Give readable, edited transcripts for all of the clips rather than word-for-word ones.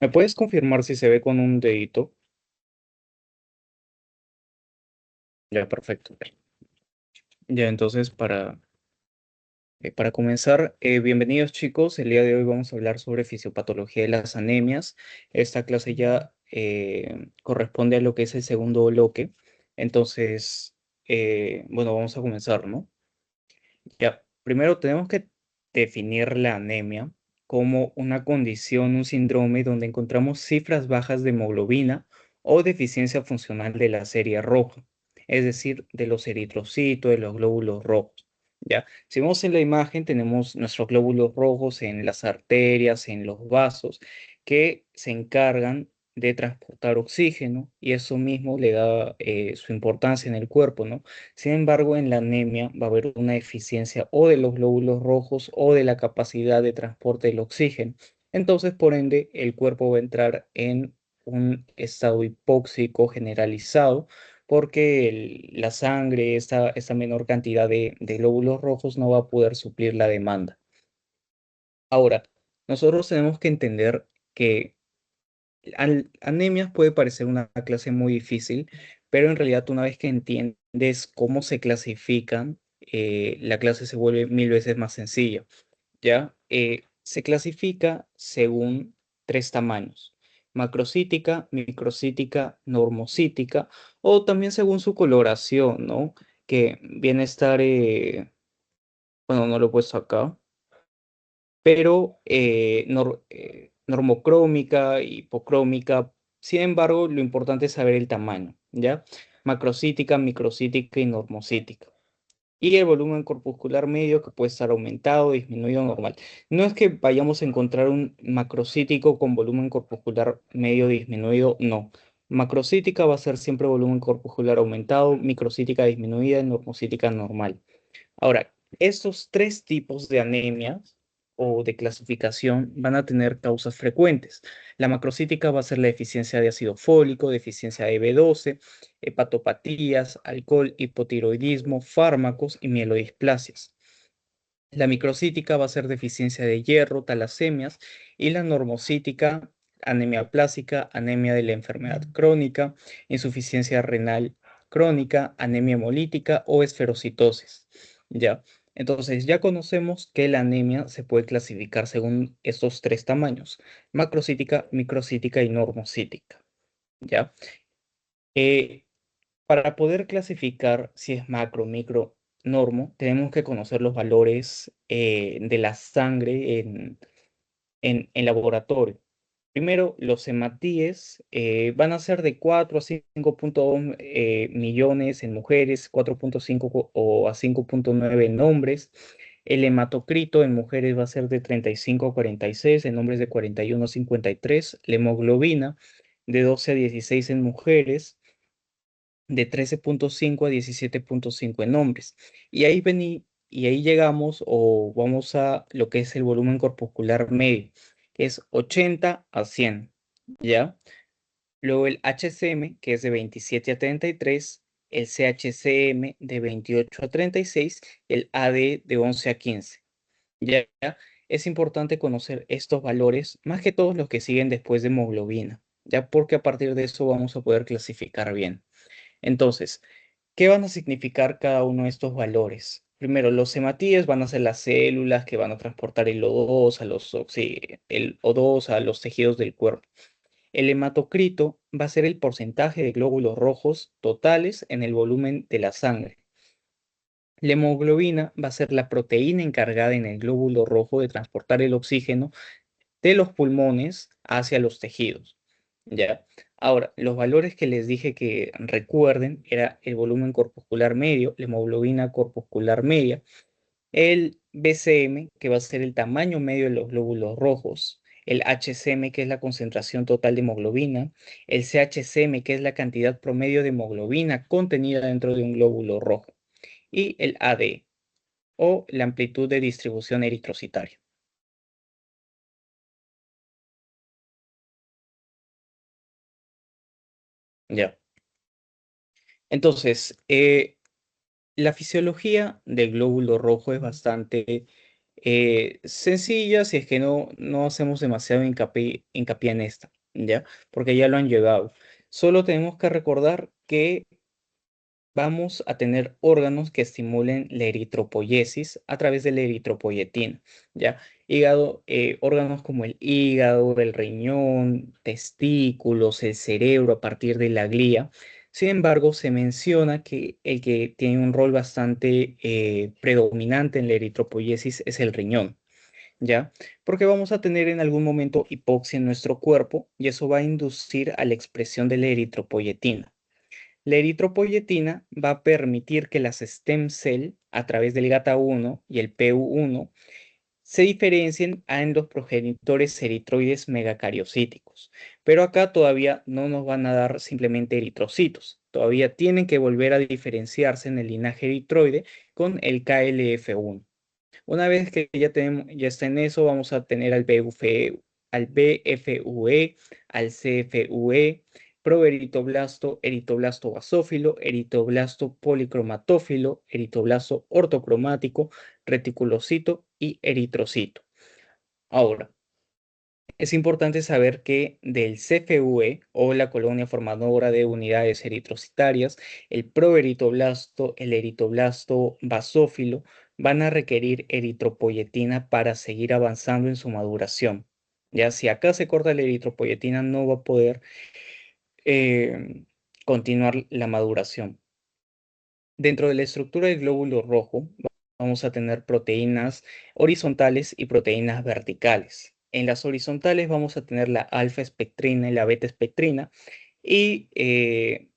¿Me puedes confirmar si se ve con un dedito? Ya, perfecto. Ya, entonces para comenzar, bienvenidos chicos. El día de hoy vamos a hablar sobre fisiopatología de las anemias. Esta clase ya corresponde a lo que es el segundo bloque. Entonces, bueno, vamos a comenzar, ¿no? Ya, primero tenemos que definir la anemia como una condición, un síndrome donde encontramos cifras bajas de hemoglobina o deficiencia funcional de la serie roja, es decir, de los eritrocitos, de los glóbulos rojos. Ya, si vemos en la imagen, tenemos nuestros glóbulos rojos en las arterias, en los vasos, que se encargan de transportar oxígeno y eso mismo le da su importancia en el cuerpo, ¿no? Sin embargo, en la anemia va a haber una deficiencia o de los glóbulos rojos o de la capacidad de transporte del oxígeno. Entonces, por ende, el cuerpo va a entrar en un estado hipóxico generalizado porque la sangre, esta menor cantidad de glóbulos rojos no va a poder suplir la demanda. Ahora, nosotros tenemos que entender que anemias puede parecer una clase muy difícil, pero en realidad una vez que entiendes cómo se clasifican, la clase se vuelve mil veces más sencilla, ¿ya? Se clasifica según tres tamaños: macrocítica, microcítica, normocítica, o también según su coloración, ¿no? Que viene a estar, bueno, no lo he puesto acá, pero normocrómica, hipocrómica. Sin embargo, lo importante es saber el tamaño, ¿ya? Macrocítica, microcítica y normocítica. Y el volumen corpuscular medio, que puede estar aumentado, disminuido, normal. No es que vayamos a encontrar un macrocítico con volumen corpuscular medio disminuido, no. Macrocítica va a ser siempre volumen corpuscular aumentado, microcítica disminuida y normocítica normal. Ahora, estos tres tipos de anemias o de clasificación van a tener causas frecuentes. La macrocítica va a ser la deficiencia de ácido fólico, deficiencia de B12, hepatopatías, alcohol, hipotiroidismo, fármacos y mielodisplasias. La microcítica va a ser deficiencia de hierro, talasemias, y la normocítica, anemia plásica, anemia de la enfermedad crónica, insuficiencia renal crónica, anemia hemolítica o esferocitosis. Ya. Entonces, ya conocemos que la anemia se puede clasificar según estos tres tamaños: macrocítica, microcítica y normocítica. ¿Ya? Eh, para poder clasificar si es macro, micro, normo, tenemos que conocer los valores de la sangre en laboratorio. Primero, los hematíes van a ser de 4 a 5,2 millones en mujeres, 4,5 o a 5,9 en hombres. El hematocrito en mujeres va a ser de 35 a 46, en hombres de 41 a 53. La hemoglobina de 12 a 16 en mujeres, de 13,5 a 17,5 en hombres. Y ahí llegamos o vamos a lo que es el volumen corpuscular medio, que es 80 a 100, ¿ya? Luego el HCM, que es de 27 a 33, el CHCM de 28 a 36, el AD de 11 a 15, ¿ya? Es importante conocer estos valores, más que todos los que siguen después de hemoglobina, ¿ya? Porque a partir de eso vamos a poder clasificar bien. Entonces, ¿qué van a significar cada uno de estos valores? Primero, los hematíes van a ser las células que van a transportar el O2 el O2 a los tejidos del cuerpo. El hematocrito va a ser el porcentaje de glóbulos rojos totales en el volumen de la sangre. La hemoglobina va a ser la proteína encargada en el glóbulo rojo de transportar el oxígeno de los pulmones hacia los tejidos. ¿Ya? Ahora, los valores que les dije que recuerden era el volumen corpuscular medio, la hemoglobina corpuscular media, el BCM, que va a ser el tamaño medio de los glóbulos rojos, el HCM, que es la concentración total de hemoglobina, el CHCM, que es la cantidad promedio de hemoglobina contenida dentro de un glóbulo rojo, y el AD, o la amplitud de distribución eritrocitaria. Ya. Entonces, la fisiología del glóbulo rojo es bastante, Sencilla si es que no hacemos demasiado hincapié en esta, ¿ya? Porque ya lo han llevado. Solo tenemos que recordar que vamos a tener órganos que estimulen la eritropoyesis a través de la eritropoyetina, ¿ya? Órganos como el hígado, el riñón, testículos, el cerebro a partir de la glía. Sin embargo, se menciona que el que tiene un rol bastante predominante en la eritropoyesis es el riñón, ¿ya? Porque vamos a tener en algún momento hipoxia en nuestro cuerpo y eso va a inducir a la expresión de la eritropoyetina. La eritropoyetina va a permitir que las stem cell, a través del GATA1 y el PU1, se diferencien en los progenitores eritroides megacariocíticos. Pero acá todavía no nos van a dar simplemente eritrocitos. Todavía tienen que volver a diferenciarse en el linaje eritroide con el KLF1. Una vez que ya está en eso, vamos a tener al BFUE, al CFUE, proeritoblasto, eritoblasto basófilo, eritoblasto policromatófilo, eritoblasto ortocromático, reticulocito y eritrocito. Ahora, es importante saber que del CFUE o la colonia formadora de unidades eritrocitarias, el proeritoblasto, el eritoblasto basófilo van a requerir eritropoyetina para seguir avanzando en su maduración. Ya si acá se corta la eritropoyetina no va a poder eh, continuar la maduración. Dentro de la estructura del glóbulo rojo vamos a tener proteínas horizontales y proteínas verticales. En las horizontales vamos a tener la alfa espectrina y la beta espectrina y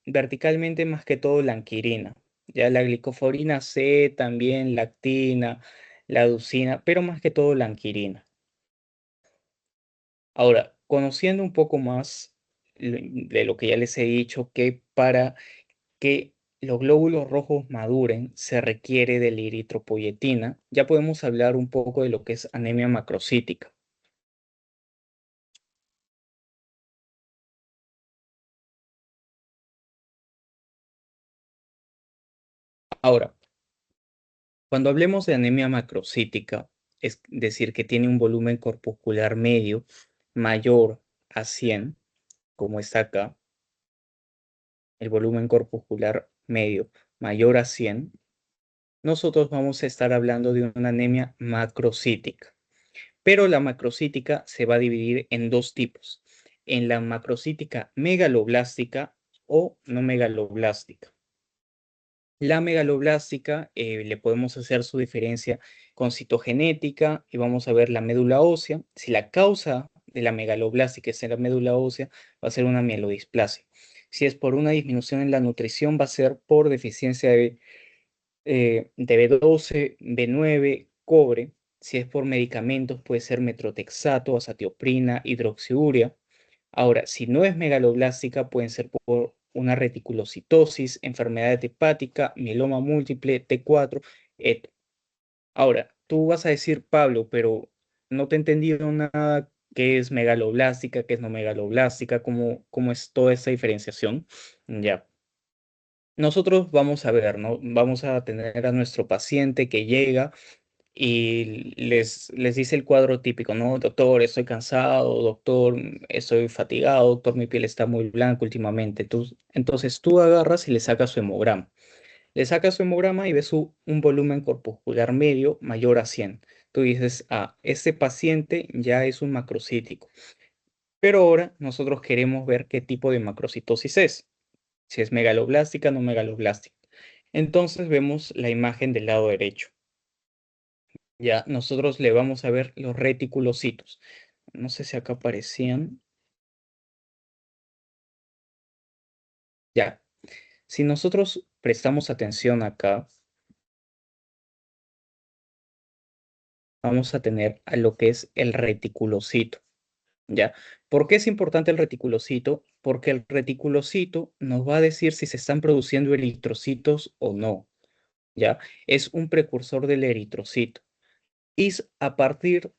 verticalmente más que todo la anquirina. Ya la glicoforina C, también lactina, la leucina, pero más que todo la anquirina. Ahora, conociendo un poco más de lo que ya les he dicho, que para que los glóbulos rojos maduren se requiere de la eritropoyetina, ya podemos hablar un poco de lo que es anemia macrocítica. Ahora, cuando hablemos de anemia macrocítica, es decir, que tiene un volumen corpuscular medio mayor a 100, como está acá, el volumen corpuscular medio mayor a 100, nosotros vamos a estar hablando de una anemia macrocítica. Pero la macrocítica se va a dividir en dos tipos, en la macrocítica megaloblástica o no megaloblástica. La megaloblástica le podemos hacer su diferencia con citogenética y vamos a ver la médula ósea. Si la causa de la megaloblástica es en la médula ósea, va a ser una mielodisplasia. Si es por una disminución en la nutrición, va a ser por deficiencia de B12, B9, cobre. Si es por medicamentos, puede ser metrotexato, azatioprina, hidroxiurea. Ahora, si no es megaloblástica, pueden ser por una reticulocitosis, enfermedad hepática, mieloma múltiple, T4, etc. Ahora, tú vas a decir, Pablo, pero no te he entendido nada qué es megaloblástica, qué es no megaloblástica, cómo es toda esa diferenciación. Ya. Nosotros vamos a ver, ¿no? Vamos a tener a nuestro paciente que llega y les dice el cuadro típico, ¿no? Doctor, estoy cansado, doctor, estoy fatigado, doctor, mi piel está muy blanca últimamente. Entonces tú agarras y le sacas su hemograma. Le sacas su hemograma y ves un volumen corpuscular medio mayor a 100. Tú dices, ah, este paciente ya es un macrocítico. Pero ahora nosotros queremos ver qué tipo de macrocitosis es, si es megaloblástica o no megaloblástica. Entonces vemos la imagen del lado derecho. Ya nosotros le vamos a ver los reticulocitos. No sé si acá aparecían. Ya, si nosotros prestamos atención acá, vamos a tener a lo que es el reticulocito. ¿Ya? ¿Por qué es importante el reticulocito? Porque el reticulocito nos va a decir si se están produciendo eritrocitos o no. ¿Ya? Es un precursor del eritrocito. Y a partir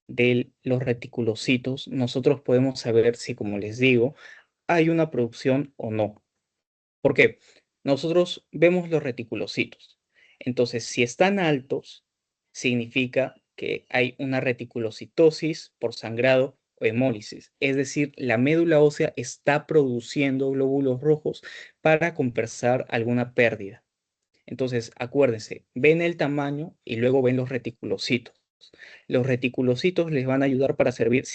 de los reticulocitos, nosotros podemos saber si, como les digo, hay una producción o no. ¿Por qué? Nosotros vemos los reticulocitos. Entonces, si están altos, significa que hay una reticulocitosis por sangrado o hemólisis. Es decir, la médula ósea está produciendo glóbulos rojos para compensar alguna pérdida. Entonces, acuérdense, ven el tamaño y luego ven los reticulocitos. Los reticulocitos les van a ayudar para servir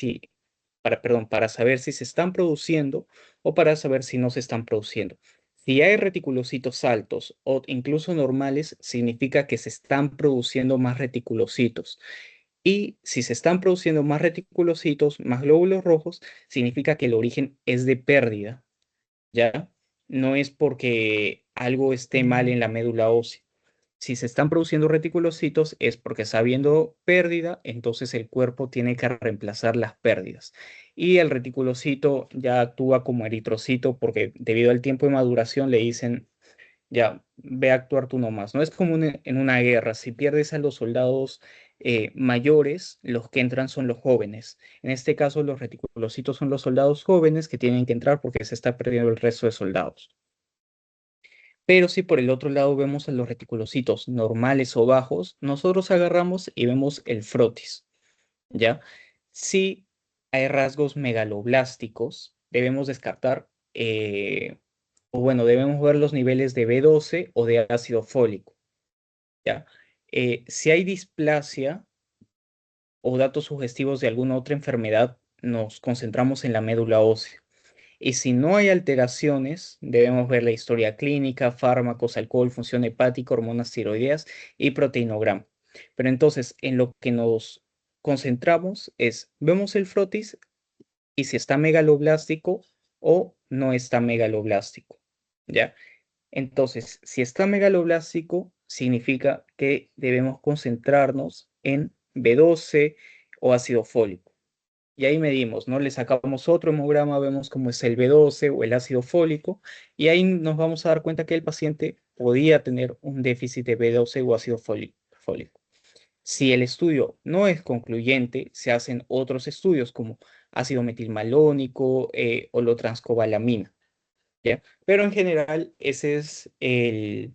para saber si se están produciendo o para saber si no se están produciendo. Si hay reticulocitos altos o incluso normales, significa que se están produciendo más reticulocitos. Y si se están produciendo más reticulocitos, más glóbulos rojos, significa que el origen es de pérdida, ¿ya? No es porque algo esté mal en la médula ósea. Si se están produciendo reticulocitos es porque está habiendo pérdida, entonces el cuerpo tiene que reemplazar las pérdidas. Y el reticulocito ya actúa como eritrocito porque debido al tiempo de maduración le dicen, ya, ve a actuar tú nomás. No es como en una guerra, si pierdes a los soldados mayores, los que entran son los jóvenes. En este caso, los reticulocitos son los soldados jóvenes que tienen que entrar porque se está perdiendo el resto de soldados. Pero si por el otro lado vemos a los reticulocitos normales o bajos, nosotros agarramos y vemos el frotis, ¿ya? Si hay rasgos megaloblásticos, debemos descartar, o bueno, debemos ver los niveles de B12 o de ácido fólico, ¿ya? Si hay displasia o datos sugestivos de alguna otra enfermedad, nos concentramos en la médula ósea. Y si no hay alteraciones, debemos ver la historia clínica, fármacos, alcohol, función hepática, hormonas tiroideas y proteinograma. Pero entonces, en lo que nos concentramos es, vemos el frotis y si está megaloblástico o no está megaloblástico, ¿ya? Entonces, si está megaloblástico, significa que debemos concentrarnos en B12 o ácido fólico. Y ahí medimos, ¿no? Le sacamos otro hemograma, vemos cómo es el B12 o el ácido fólico, y ahí nos vamos a dar cuenta que el paciente podía tener un déficit de B12 o ácido fólico. Si el estudio no es concluyente, se hacen otros estudios como ácido metilmalónico o lo transcobalamina, ¿ya? Pero en general ese es el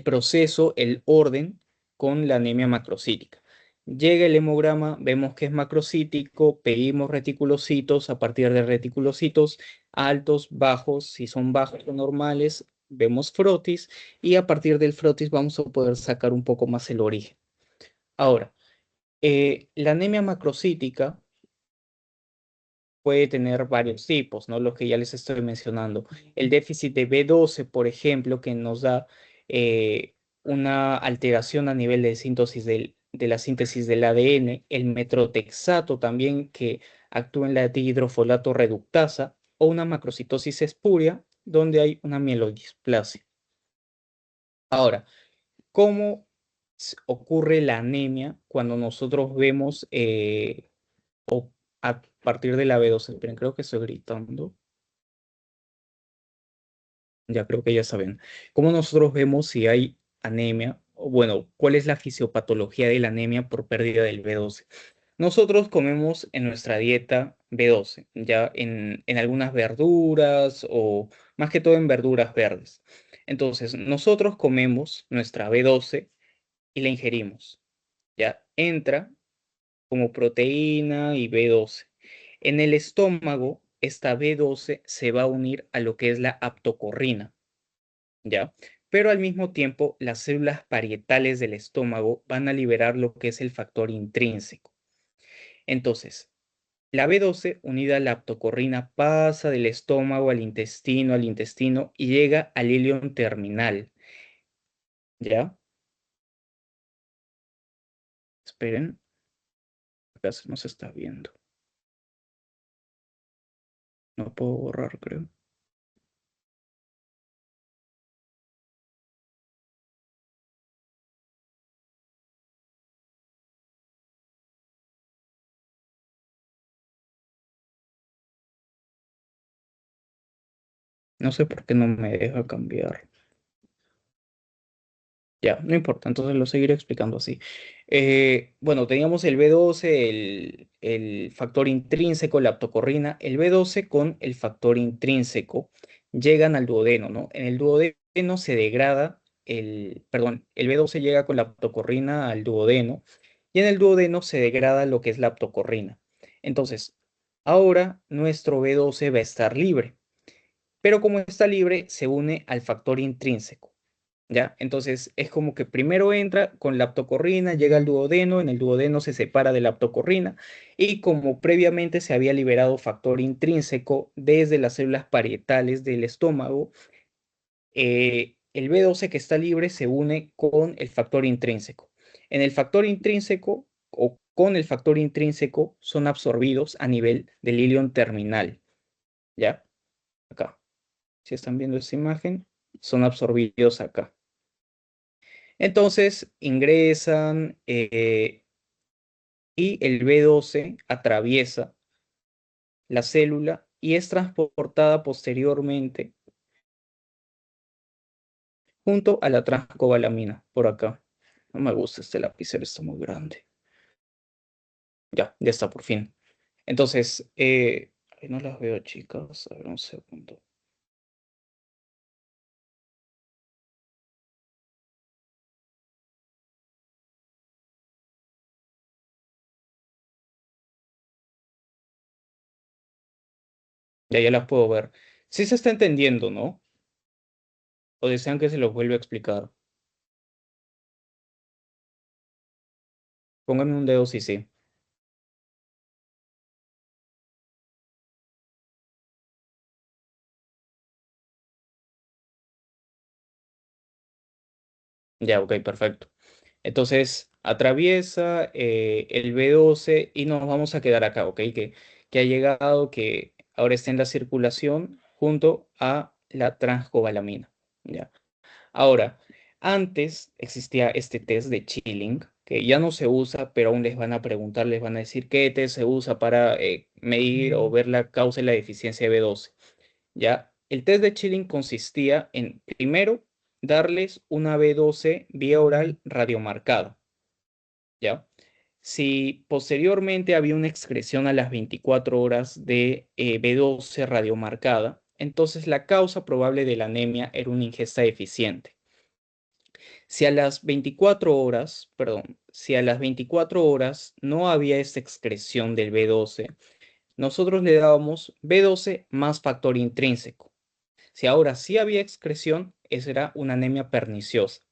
proceso, el orden con la anemia macrocítica. Llega el hemograma, vemos que es macrocítico, pedimos reticulocitos, a partir de reticulocitos altos, bajos, si son bajos o normales, vemos frotis y a partir del frotis vamos a poder sacar un poco más el origen. Ahora, la anemia macrocítica puede tener varios tipos, ¿no? Los que ya les estoy mencionando. El déficit de B12, por ejemplo, que nos da una alteración a nivel de síntesis de la síntesis del ADN, el metrotexato también, que actúa en la dihidrofolato reductasa, o una macrocitosis espuria, donde hay una mielodisplasia. Ahora, ¿cómo ocurre la anemia cuando nosotros vemos o a partir de la B12? Esperen, creo que estoy gritando. Ya creo que ya saben. ¿Cómo nosotros vemos si hay anemia? O bueno, ¿cuál es la fisiopatología de la anemia por pérdida del B12? Nosotros comemos en nuestra dieta B12, ya en algunas verduras o más que todo en verduras verdes. Entonces, nosotros comemos nuestra B12 y la ingerimos. Ya entra como proteína y B12. En el estómago, esta B12 se va a unir a lo que es la aptocorrina, ¿ya? Pero al mismo tiempo, las células parietales del estómago van a liberar lo que es el factor intrínseco. Entonces, la B12 unida a la aptocorrina pasa del estómago al intestino y llega al ilion terminal, ¿ya? Esperen, acá no se está viendo. No puedo borrar, creo. No sé por qué no me deja cambiar. Ya, no importa, entonces lo seguiré explicando así. Bueno, teníamos el B12, el factor intrínseco, la aptocorrina, el B12 con el factor intrínseco llegan al duodeno, ¿no? En el duodeno se degrada perdón, el B12 llega con la aptocorrina al duodeno y en el duodeno se degrada lo que es la aptocorrina. Entonces, ahora nuestro B12 va a estar libre, pero como está libre, se une al factor intrínseco. ¿Ya? Entonces es como que primero entra con la aptocorrina, llega al duodeno, en el duodeno se separa de la aptocorrina y como previamente se había liberado factor intrínseco desde las células parietales del estómago, el B12 que está libre se une con el factor intrínseco. En el factor intrínseco o con el factor intrínseco son absorbidos a nivel del ilion terminal, ¿ya? Acá. Si están viendo esta imagen, son absorbidos acá. Entonces ingresan y el B12 atraviesa la célula y es transportada posteriormente junto a la transcobalamina por acá. No me gusta este lapicero, está muy grande. Ya está por fin. Entonces, ay, no las veo, chicas. A ver, un segundo. Ya las puedo ver. Sí se está entendiendo, ¿no? O desean que se los vuelva a explicar. Pónganme un dedo si sí. Ya, ok, perfecto. Entonces atraviesa el B12 y nos vamos a quedar acá, ¿ok? Que ha llegado, que ahora está en la circulación junto a la transcobalamina, ¿ya? Ahora, antes existía este test de chilling, que ya no se usa, pero aún les van a preguntar, les van a decir qué test se usa para medir o ver la causa de la deficiencia de B12. ¿Ya? El test de chilling consistía en, primero, darles una B12 vía oral radiomarcada, ¿ya? Si posteriormente había una excreción a las 24 horas de B12 radiomarcada, entonces la causa probable de la anemia era una ingesta deficiente. Si a las 24 horas, perdón, si a las 24 horas no había esta excreción del B12, nosotros le dábamos B12 más factor intrínseco. Si ahora sí había excreción, esa era una anemia perniciosa.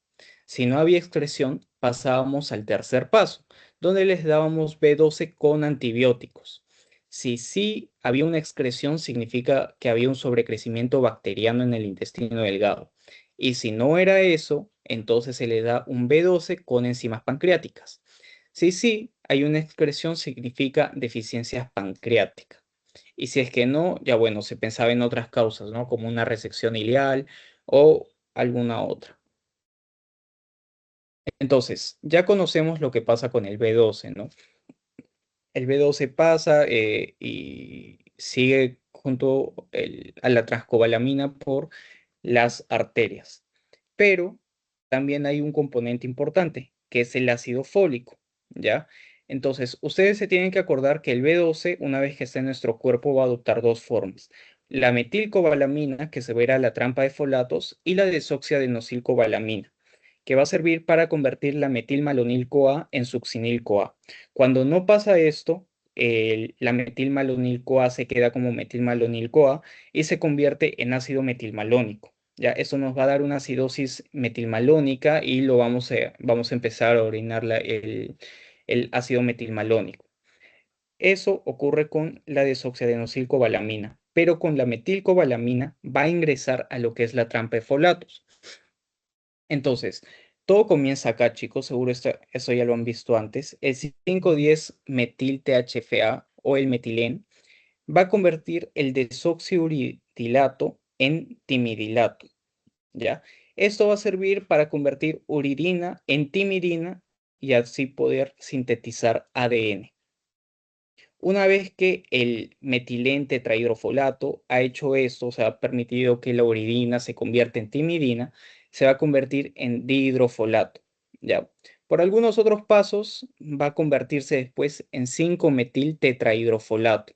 Si no había excreción, pasábamos al tercer paso, donde les dábamos B12 con antibióticos. Si sí había una excreción, significa que había un sobrecrecimiento bacteriano en el intestino delgado. Y si no era eso, entonces se le da un B12 con enzimas pancreáticas. Si sí hay una excreción, significa deficiencia pancreática. Y si es que no, ya bueno, se pensaba en otras causas, ¿no? Como una resección ileal o alguna otra. Entonces, ya conocemos lo que pasa con el B12, ¿no? El B12 pasa y sigue junto a la transcobalamina por las arterias. Pero también hay un componente importante, que es el ácido fólico, ¿ya? Entonces, ustedes se tienen que acordar que el B12, una vez que está en nuestro cuerpo, va a adoptar dos formas. La metilcobalamina, que se verá la trampa de folatos, y la desoxiadenosilcobalamina, que va a servir para convertir la metilmalonil-CoA en succinil-CoA. Cuando no pasa esto, la metilmalonil-CoA se queda como metilmalonil-CoA y se convierte en ácido metilmalónico. Ya, eso nos va a dar una acidosis metilmalónica y vamos a empezar a orinar el ácido metilmalónico. Eso ocurre con la desoxiadenosilcobalamina, pero con la metilcobalamina va a ingresar a lo que es la trampa de folatos. Entonces, todo comienza acá, chicos, seguro eso ya lo han visto antes. El 5,10 metil THFA o el metilén va a convertir el desoxiuretilato en timidilato, ¿ya? Esto va a servir para convertir uridina en timidina y así poder sintetizar ADN. Una vez que el metilén tetrahidrofolato ha hecho esto, o sea, ha permitido que la uridina se convierta en timidina, se va a convertir en dihidrofolato, ¿ya? Por algunos otros pasos va a convertirse después en 5-metil tetrahidrofolato.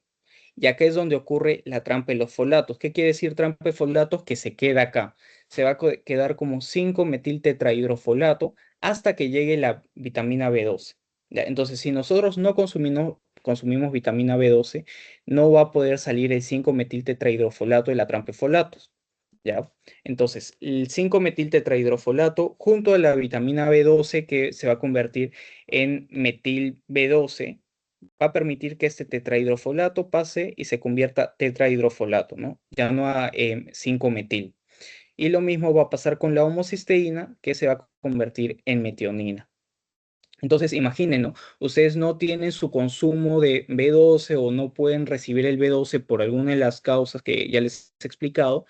Y acá es donde ocurre la trampa de los folatos. ¿Qué quiere decir trampa de folatos? Que se queda acá. Se va a quedar como 5-metil tetrahidrofolato hasta que llegue la vitamina B12. ¿Ya? Entonces, si nosotros no consumimos vitamina B12, no va a poder salir el 5-metiltetrahidrofolato de la trampefolatos. ¿Ya? Entonces, el 5-metiltetrahidrofolato junto a la vitamina B12 que se va a convertir en metil B12 va a permitir que este tetrahidrofolato pase y se convierta tetrahidrofolato, ¿no? Ya no a 5-metil. Y lo mismo va a pasar con la homocisteína, que se va a convertir en metionina. Entonces, imaginen, ¿no? Ustedes no tienen su consumo de B12 o no pueden recibir el B12 por alguna de las causas que ya les he explicado.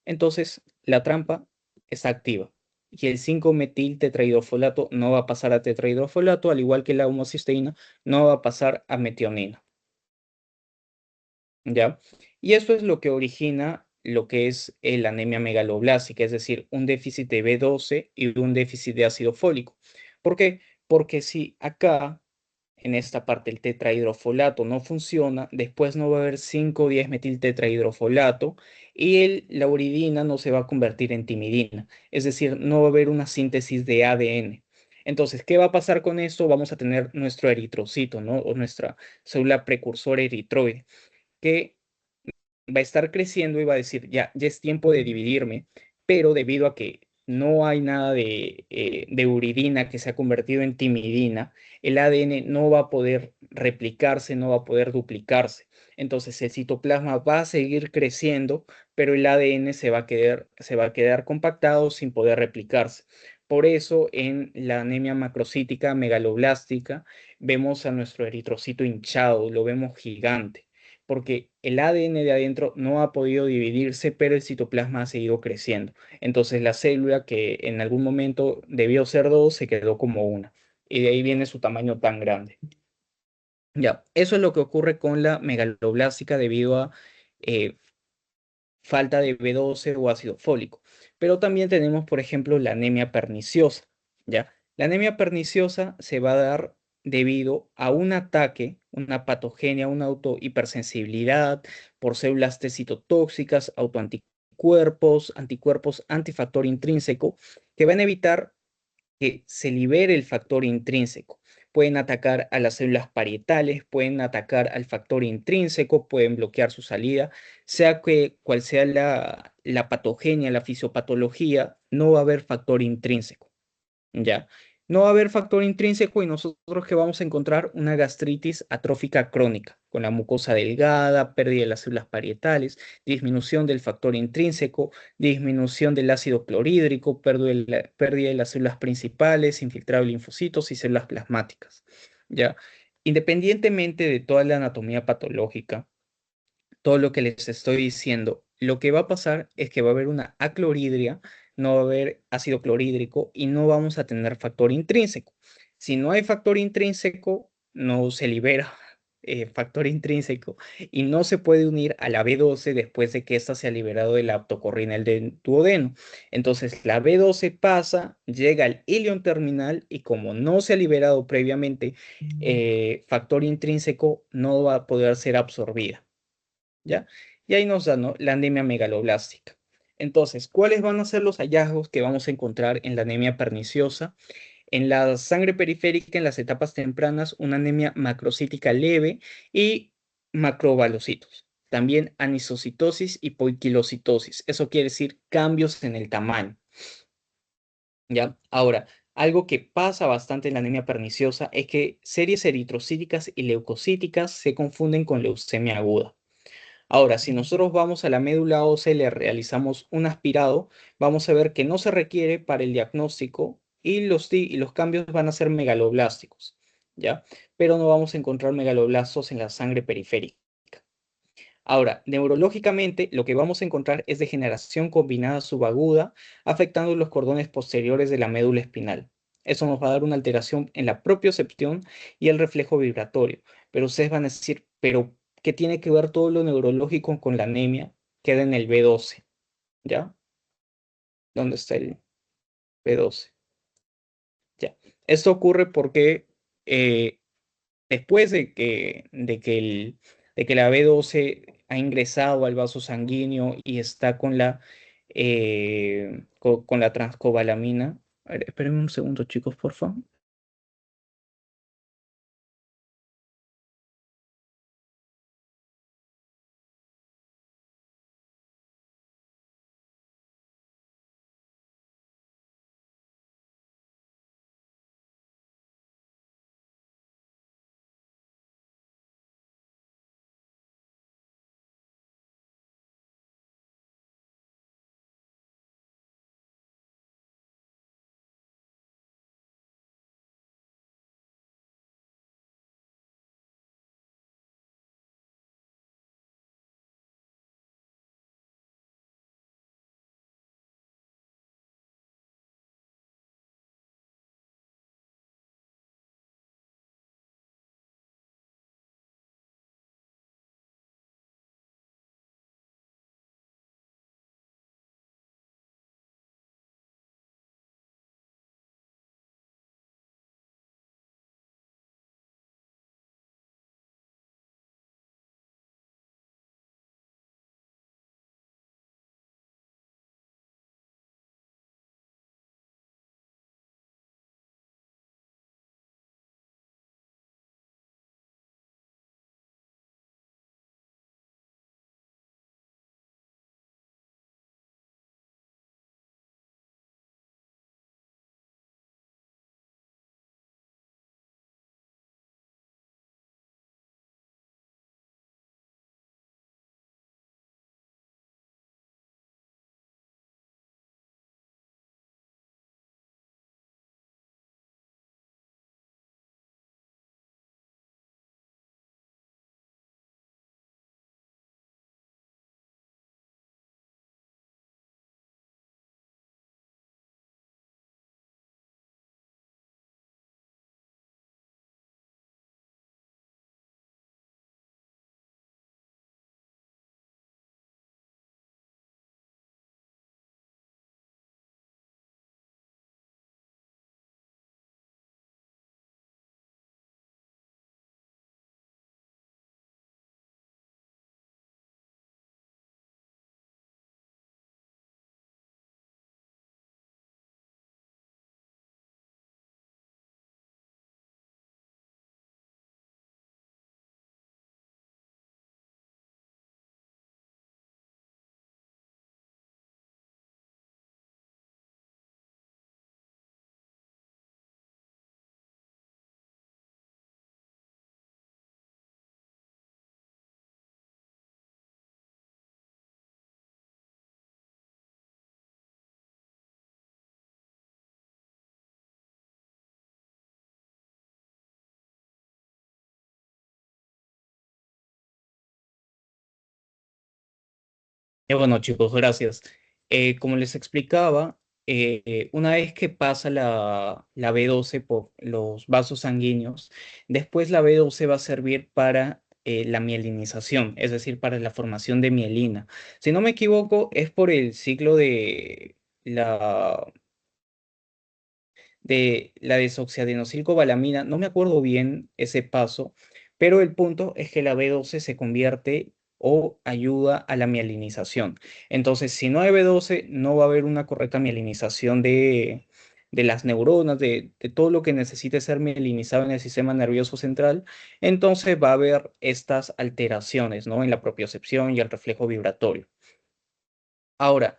Entonces, la trampa está activa. Y el 5-metiltetrahidrofolato no va a pasar a tetrahidrofolato, al igual que la homocisteína no va a pasar a metionina. ¿Ya? Y eso es lo que origina lo que es la anemia megaloblástica, es decir, un déficit de B12 y un déficit de ácido fólico. ¿Por qué? Porque si acá, en esta parte, el tetrahidrofolato no funciona, después no va a haber 5,10-metiltetrahidrofolato y la uridina no se va a convertir en timidina, es decir, no va a haber una síntesis de ADN. Entonces, ¿qué va a pasar con esto? Vamos a tener nuestro eritrocito, ¿no? O nuestra célula precursora eritroide que va a estar creciendo y va a decir, ya es tiempo de dividirme, pero debido a que no hay nada de uridina que se ha convertido en timidina, el ADN no va a poder replicarse, no va a poder duplicarse. Entonces el citoplasma va a seguir creciendo, pero el ADN se va a quedar compactado sin poder replicarse. Por eso en la anemia macrocítica megaloblástica vemos a nuestro eritrocito hinchado, lo vemos gigante porque el ADN de adentro no ha podido dividirse, pero el citoplasma ha seguido creciendo. Entonces la célula que en algún momento debió ser dos se quedó como una. Y de ahí viene su tamaño tan grande. Ya, eso es lo que ocurre con la megaloblástica debido a eh, falta de B12 o ácido fólico. Pero también tenemos, por ejemplo, la anemia perniciosa, ¿ya? La anemia perniciosa se va a dar debido a un ataque, una patogenia, una autohipersensibilidad por células T citotóxicas, autoanticuerpos, anticuerpos antifactor intrínseco, que van a evitar que se libere el factor intrínseco. Pueden atacar a las células parietales, pueden atacar al factor intrínseco, pueden bloquear su salida, sea que cual sea la patogenia, la fisiopatología, no va a haber factor intrínseco. ¿Ya? No va a haber factor intrínseco y nosotros que vamos a encontrar una gastritis atrófica crónica, con la mucosa delgada, pérdida de las células parietales, disminución del factor intrínseco, disminución del ácido clorhídrico, pérdida de las células principales, infiltrado de linfocitos y células plasmáticas. ¿Ya? Independientemente de toda la anatomía patológica, todo lo que les estoy diciendo, lo que va a pasar es que va a haber una acloridria, no va a haber ácido clorhídrico y no vamos a tener factor intrínseco. Si no hay factor intrínseco, no se libera factor intrínseco y no se puede unir a la B12 después de que ésta se ha liberado de la aptocorrinal del duodeno. Entonces la B12 pasa, llega al ilion terminal y como no se ha liberado previamente factor intrínseco, no va a poder ser absorbida. ¿Ya? Y ahí nos da, ¿no? La anemia megaloblástica. Entonces, ¿cuáles van a ser los hallazgos que vamos a encontrar en la anemia perniciosa? En la sangre periférica, en las etapas tempranas, una anemia macrocítica leve y macrovalocitos. También anisocitosis y poiquilocitosis. Eso quiere decir cambios en el tamaño. ¿Ya? Ahora, algo que pasa bastante en la anemia perniciosa es que series eritrocíticas y leucocíticas se confunden con leucemia aguda. Ahora, si nosotros vamos a la médula ósea y le realizamos un aspirado, vamos a ver que no se requiere para el diagnóstico y los cambios van a ser megaloblásticos, ¿ya? Pero no vamos a encontrar megaloblastos en la sangre periférica. Ahora, neurológicamente, lo que vamos a encontrar es degeneración combinada subaguda, afectando los cordones posteriores de la médula espinal. Eso nos va a dar una alteración en la propiocepción y el reflejo vibratorio. Pero ustedes van a decir, pero ¿qué tiene que ver todo lo neurológico con la anemia? Queda en el B12, ¿ya? ¿Dónde está el B12? Ya. Esto ocurre porque eh, después de que la B12 ha ingresado al vaso sanguíneo y está con la transcobalamina. A ver, espérenme un segundo, chicos, por favor. Bueno, chicos, gracias. Como les explicaba, una vez que pasa la B12 por los vasos sanguíneos, después la B12 va a servir para la mielinización, es decir, para la formación de mielina. Si no me equivoco, es por el ciclo la, de la desoxiadenosilcobalamina. No me acuerdo bien ese paso, pero el punto es que la B12 se convierte o ayuda a la mielinización. Entonces, si no hay B12, no va a haber una correcta mielinización de las neuronas, de todo lo que necesite ser mielinizado en el sistema nervioso central. Entonces va a haber estas alteraciones, ¿no? En la propiocepción y el reflejo vibratorio. Ahora,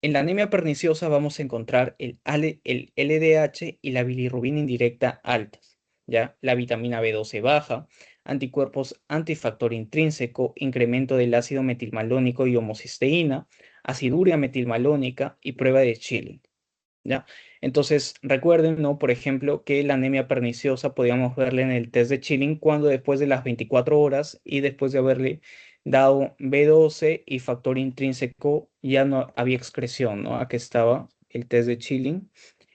en la anemia perniciosa vamos a encontrar el LDH y la bilirrubina indirecta altas, ¿ya? La vitamina B12 baja, anticuerpos antifactor intrínseco, incremento del ácido metilmalónico y homocisteína, aciduria metilmalónica y prueba de Schilling. ¿Ya? Entonces, recuerden, ¿no? Por ejemplo, que la anemia perniciosa podíamos verla en el test de Chilling cuando después de las 24 horas y después de haberle dado B12 y factor intrínseco ya no había excreción, ¿no? Aquí estaba el test de Chilling.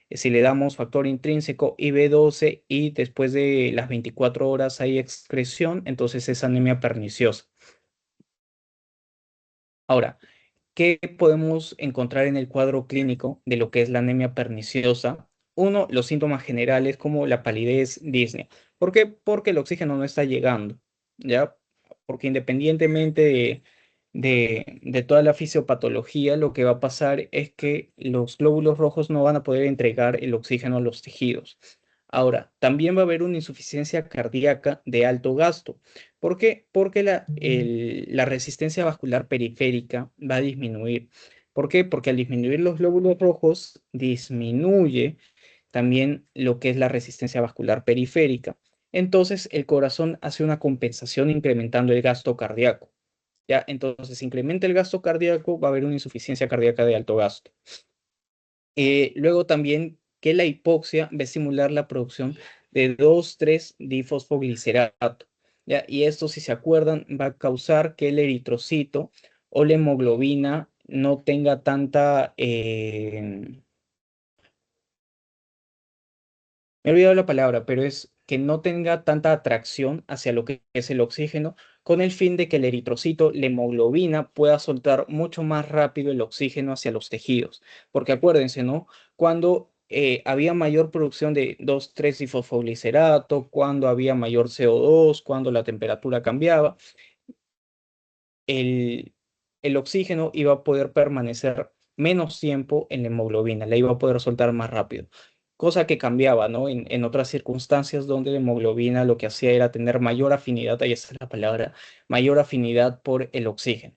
Si le damos factor intrínseco y B12 y después de las 24 horas hay excreción, entonces es anemia perniciosa. Ahora, ¿qué podemos encontrar en el cuadro clínico de lo que es la anemia perniciosa? Uno, los síntomas generales como la palidez, disnea. ¿Por qué? Porque el oxígeno no está llegando, ¿ya? Porque independientemente de toda la fisiopatología, lo que va a pasar es que los glóbulos rojos no van a poder entregar el oxígeno a los tejidos. Ahora, también va a haber una insuficiencia cardíaca de alto gasto. ¿Por qué? Porque la resistencia vascular periférica va a disminuir. ¿Por qué? Porque al disminuir los glóbulos rojos, disminuye también lo que es la resistencia vascular periférica. Entonces, el corazón hace una compensación incrementando el gasto cardíaco. ¿Ya? Entonces, incrementa el gasto cardíaco, va a haber una insuficiencia cardíaca de alto gasto. Luego también que la hipoxia va a estimular la producción de 2,3-difosfoglicerato, ¿ya? Y esto, si se acuerdan, va a causar que el eritrocito o la hemoglobina no tenga tanta, me he olvidado la palabra, pero es que no tenga tanta atracción hacia lo que es el oxígeno, con el fin de que el eritrocito, la hemoglobina, pueda soltar mucho más rápido el oxígeno hacia los tejidos. Porque acuérdense, ¿no? Cuando había mayor producción de 2,3-difosfoglicerato, cuando había mayor CO2, cuando la temperatura cambiaba, el, el oxígeno iba a poder permanecer menos tiempo en la hemoglobina, la iba a poder soltar más rápido. Cosa que cambiaba, ¿no? En otras circunstancias donde la hemoglobina lo que hacía era tener mayor afinidad, ahí está la palabra, mayor afinidad por el oxígeno.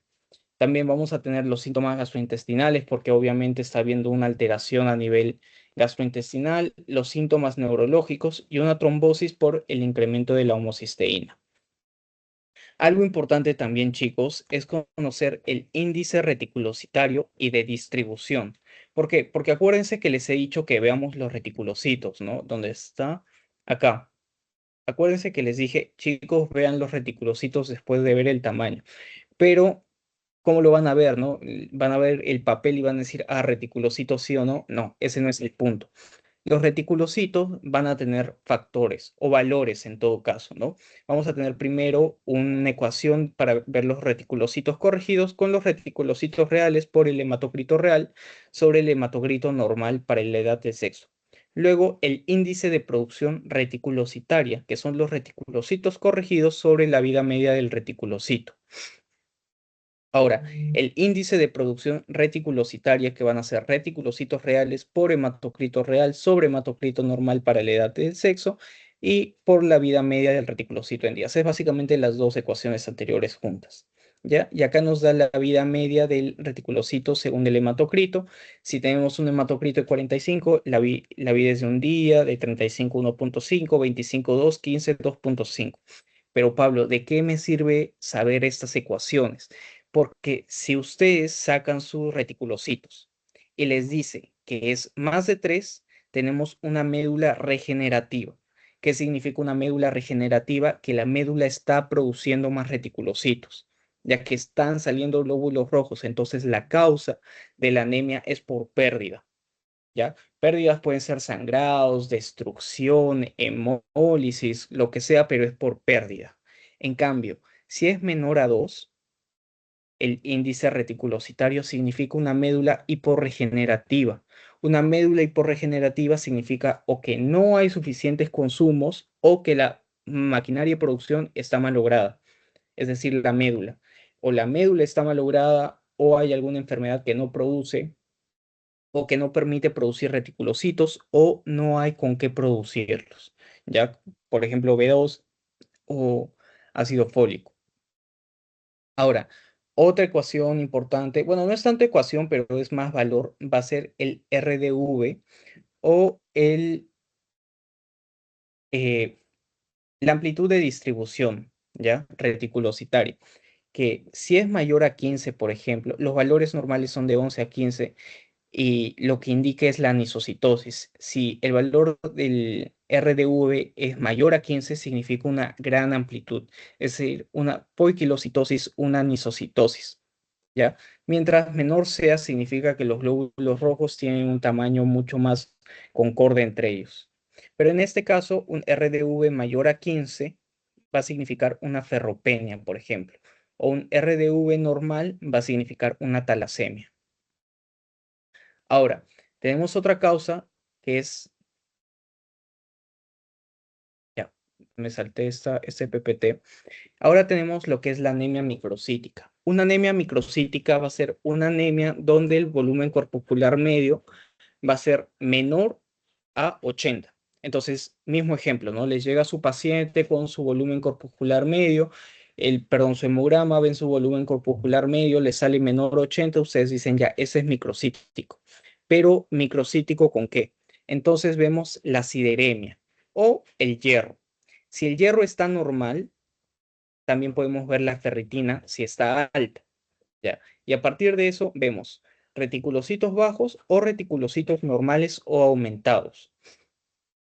También vamos a tener los síntomas gastrointestinales porque obviamente está habiendo una alteración a nivel gastrointestinal, los síntomas neurológicos y una trombosis por el incremento de la homocisteína. Algo importante también, chicos, es conocer el índice reticulocitario y de distribución. ¿Por qué? Porque acuérdense que les he dicho que veamos los reticulocitos, ¿no? ¿Dónde está? Acá. Acuérdense que les dije, chicos, vean los reticulocitos después de ver el tamaño. Pero, ¿cómo lo van a ver, no? Van a ver el papel y van a decir, ah, reticulocito sí o no. No, ese no es el punto. Los reticulocitos van a tener factores o valores en todo caso, ¿no? Vamos a tener primero una ecuación para ver los reticulocitos corregidos con los reticulocitos reales por el hematocrito real sobre el hematocrito normal para la edad del sexo. Luego, el índice de producción reticulocitaria, que son los reticulocitos corregidos sobre la vida media del reticulocito. Ahora, el índice de producción reticulocitaria, que van a ser reticulocitos reales por hematocrito real sobre hematocrito normal para la edad del sexo y por la vida media del reticulocito en días. Es básicamente las dos ecuaciones anteriores juntas. ¿Ya? Y acá nos da la vida media del reticulocito según el hematocrito. Si tenemos un hematocrito de 45, la vida es de un día, de 35, 1,5, 25, 2, 15, 2,5. Pero Pablo, ¿de qué me sirve saber estas ecuaciones? Porque si ustedes sacan sus reticulocitos y les dice que es más de 3, tenemos una médula regenerativa. ¿Qué significa una médula regenerativa? Que la médula está produciendo más reticulocitos. ya que están saliendo glóbulos rojos. Entonces la causa de la anemia es por pérdida, ¿ya? Pérdidas pueden ser sangrados, destrucción, hemólisis, lo que sea, pero es por pérdida. En cambio, si es menor a 2, el índice reticulocitario significa una médula hiporregenerativa. Una médula hiporregenerativa significa o que no hay suficientes consumos o que la maquinaria de producción está malograda, es decir, la médula. O la médula está malograda o hay alguna enfermedad que no produce o que no permite producir reticulocitos o no hay con qué producirlos. Ya, por ejemplo, B2 o ácido fólico. Ahora, otra ecuación importante, bueno, no es tanta ecuación, pero es más valor, va a ser el RDV o eh, la amplitud de distribución, ¿ya? Reticulocitaria, que si es mayor a 15, por ejemplo, los valores normales son de 11 a 15 y lo que indica es la anisocitosis. Si el valor del RDV es mayor a 15, significa una gran amplitud, es decir, una poiquilocitosis, una anisocitosis. ¿Ya? Mientras menor sea, significa que los glóbulos rojos tienen un tamaño mucho más concorde entre ellos. Pero en este caso, un RDV mayor a 15 va a significar una ferropenia, por ejemplo, o un RDV normal va a significar una talasemia. Ahora, tenemos otra causa que es, ya, me salté este PPT. Ahora tenemos lo que es la anemia microcítica. Una anemia microcítica va a ser una anemia donde el volumen corpuscular medio va a ser menor a 80. Entonces, mismo ejemplo, ¿no? Les llega su paciente con su volumen corpuscular medio, perdón, su hemograma, ven su volumen corpuscular medio, le sale menor a 80, ustedes dicen ya, ese es microcítico. Pero microcítico ¿con qué? Entonces vemos la sideremia o el hierro. Si el hierro está normal, también podemos ver la ferritina si está alta. ¿Ya? Y a partir de eso vemos reticulocitos bajos o reticulocitos normales o aumentados.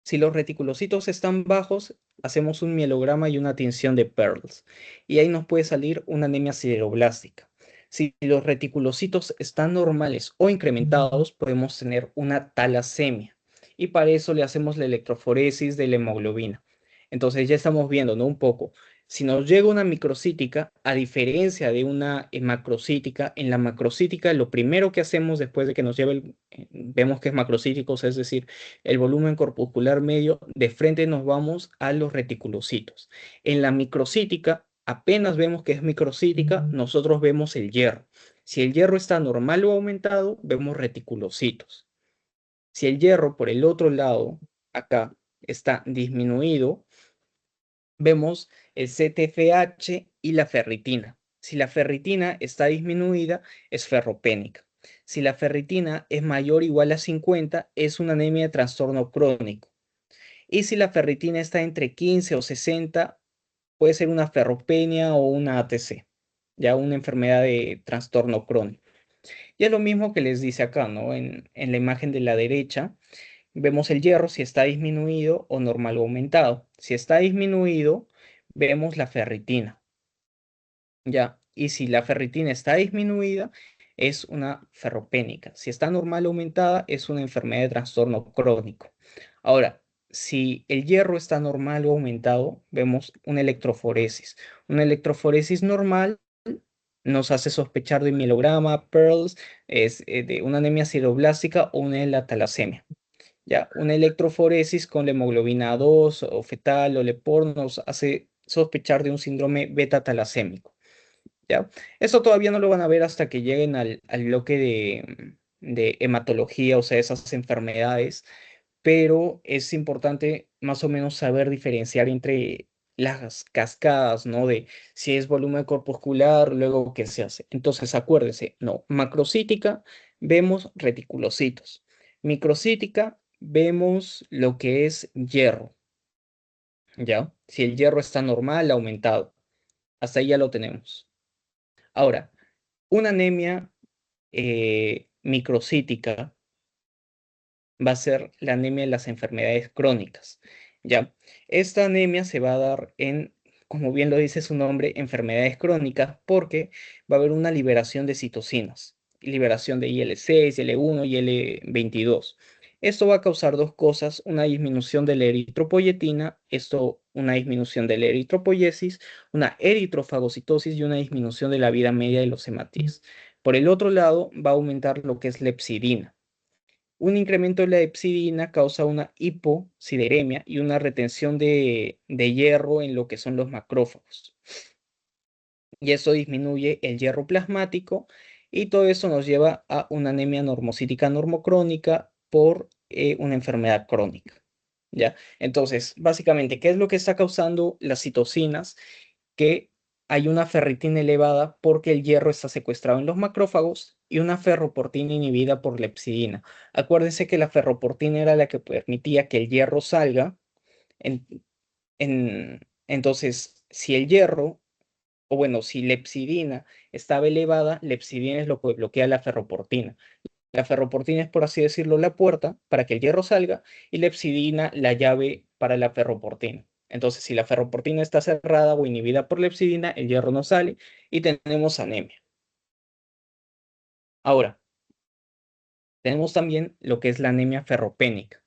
Si los reticulocitos están bajos, hacemos un mielograma y una tinción de Pearls. Y ahí nos puede salir una anemia sideroblástica. Si los reticulocitos están normales o incrementados, podemos tener una talasemia. Y para eso le hacemos la electroforesis de la hemoglobina. Entonces ya estamos viendo, ¿no? Un poco. Si nos llega una microcítica, a diferencia de una macrocítica, en la macrocítica lo primero que hacemos después de que nos lleve vemos que es macrocítico, es decir, el volumen corpuscular medio, de frente nos vamos a los reticulocitos. En la microcítica, apenas vemos que es microcítica, nosotros vemos el hierro. Si el hierro está normal o aumentado, vemos reticulocitos. Si el hierro por el otro lado, acá, está disminuido, vemos el CTFH y la ferritina. Si la ferritina está disminuida, es ferropénica. Si la ferritina es mayor o igual a 50, es una anemia de trastorno crónico. Y si la ferritina está entre 15 o 60, puede ser una ferropenia o una ATC, ya una enfermedad de trastorno crónico. Y es lo mismo que les dice acá, ¿no? En la imagen de la derecha, vemos el hierro si está disminuido o normal o aumentado. Si está disminuido, vemos la ferritina, ¿ya? Y si la ferritina está disminuida, es una ferropénica. Si está normal o aumentada, es una enfermedad de trastorno crónico. Ahora, si el hierro está normal o aumentado, vemos una electroforesis. Una electroforesis normal nos hace sospechar de mielograma, Pearls, es de una anemia sideroblástica o una de la talasemia. Ya, una electroforesis con la hemoglobina 2 o fetal o LEPOR nos hace sospechar de un síndrome beta-talasémico. ¿Ya? Eso todavía no lo van a ver hasta que lleguen al bloque de hematología, o sea, esas enfermedades, pero es importante más o menos saber diferenciar entre las cascadas, ¿no? De si es volumen corpuscular, luego qué se hace. Entonces, acuérdense, no, macrocítica, vemos reticulocitos. Microcítica, vemos lo que es hierro, ¿ya? Si el hierro está normal, aumentado. Hasta ahí ya lo tenemos. Ahora, una anemia microcítica va a ser la anemia de las enfermedades crónicas. ¿Ya? Esta anemia se va a dar en como bien lo dice su nombre, enfermedades crónicas, porque va a haber una liberación de citocinas, liberación de IL-6, IL-1 y IL-22. Esto va a causar dos cosas, una disminución de la eritropoyetina, una disminución de la eritropoyesis, una eritrofagocitosis y una disminución de la vida media de los hematíes. Por el otro lado, va a aumentar lo que es la hepcidina. Un incremento de la hepcidina causa una hiposideremia y una retención de hierro en lo que son los macrófagos. Y eso disminuye el hierro plasmático y todo eso nos lleva a una anemia normocítica normocrónica por una enfermedad crónica. ¿Ya? Entonces, básicamente, ¿qué es lo que está causando las citocinas? Que hay una ferritina elevada porque el hierro está secuestrado en los macrófagos y una ferroportina inhibida por lepsidina. Acuérdense que la ferroportina era la que permitía que el hierro salga. En, entonces, si el hierro, o bueno, si lepsidina estaba elevada, lepsidina es lo que bloquea la ferroportina. La ferroportina es, por así decirlo, la puerta para que el hierro salga y la lepsidina la llave para la ferroportina. Entonces, si la ferroportina está cerrada o inhibida por lepsidina, el hierro no sale y tenemos anemia. Ahora, tenemos también lo que es la anemia ferropénica.